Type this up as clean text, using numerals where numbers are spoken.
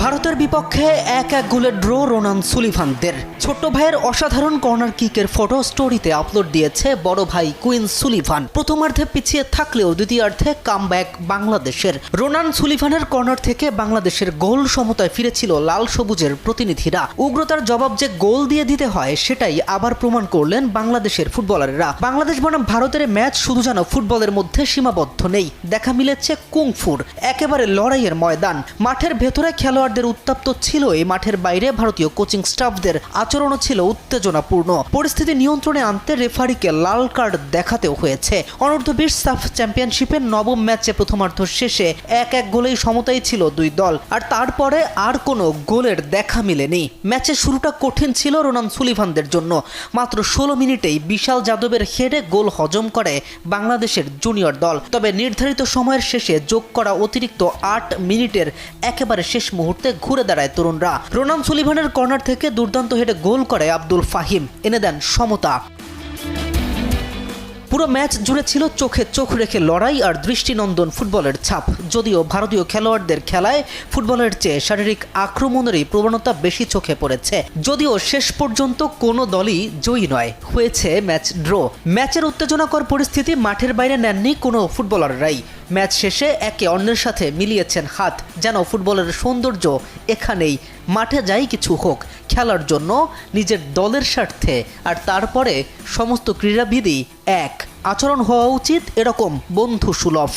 ভারতের বিপক্ষে 1-1 গোলে ড্র রোনান সুলিভানদের। ছোট্ট ভাইয়ের অসাধারণ কর্নার কিকের ফটো স্টোরিতে আপলোড দিয়েছে বড় ভাই কুইন সুলিভান। প্রথমার্ধে পিছিয়ে থাকলেও দ্বিতীয়ার্ধে কামব্যাক বাংলাদেশের। রোনান সুলিভানের কর্নার থেকে বাংলাদেশের গোল সমতায় ফিরেছিল লাল সবুজের প্রতিনিধিরা। উগ্রতার জবাব যে গোল দিয়ে দিতে হয় সেটাই আবার প্রমাণ করলেন বাংলাদেশের ফুটবলাররা। বাংলাদেশ বনাম ভারতের ম্যাচ শুধু যেন ফুটবলের মধ্যে সীমাবদ্ধ নেই, দেখা মিলেছে কুংফুর। একেবারে লড়াইয়ের ময়দান। মাঠের ভেতরে খেলোয়াড়দের উত্তপ্ত ছিল, এই মাঠের বাইরে ভারতীয় কোচিং স্টাফদের আচরণও ছিল উত্তেজনাপূর্ণ। পরিস্থিতি নিয়ন্ত্রণে আনতে রেফারিকে লাল কার্ড দেখাতেও হয়েছে। অনূর্ধ্ব-20 সাফ চ্যাম্পিয়নশিপের নবম ম্যাচে প্রথমার্ধ শেষে 1-1 গোলেই সমতায় ছিল দুই দল, আর তারপরে আর কোনো গোলের দেখা মেলেনি। ম্যাচের শুরুটা কঠিন ছিল রোনান সুলিভানদের জন্য। মাত্র 16 মিনিটেই বিশাল যাদবের হেডে গোল হজম করে বাংলাদেশের জুনিয়র দল। তবে নির্ধারিত সময়ের শেষে যোগ করা অতিরিক্ত 8 মিনিটের একেবারে শেষ মুহূর্তে ঘুরে দাঁড়ায় তরুণরা। রোনান সুলিভানের কর্নার থেকে দুর্দান্ত হেডে গোল করে আব্দুল ফাহিম, এনে দেন সমতা। পুরো ম্যাচ জুড়ে ছিল চোখে চোখ রেখে লড়াই আর দৃষ্টিনন্দন ফুটবলের ছাপ। যদিও ভারতীয় খেলোয়াড়দের খেলায় ফুটবলের চেয়ে শারীরিক আক্রমণেরই প্রবণতা বেশি চোখে পড়েছে। যদিও শেষ পর্যন্ত কোনো দলই জয়ী নয়, হয়েছে ম্যাচ ড্র। ম্যাচের উত্তেজনাকর পরিস্থিতি মাঠের বাইরে নেননি কোনো ফুটবলাররাই। ম্যাচ শেষে একে অন্যের সাথে মিলিয়েছেন হাত, যেন ফুটবলের সৌন্দর্য এখানেই। মাঠে যাই কিছু হোক, খেলার জন্য, নিজের দলের স্বার্থে। আর তারপরে সমস্ত ক্রীড়াবিদই এক। আচরণ হওয়া উচিত এরকম বন্ধু সুলভ।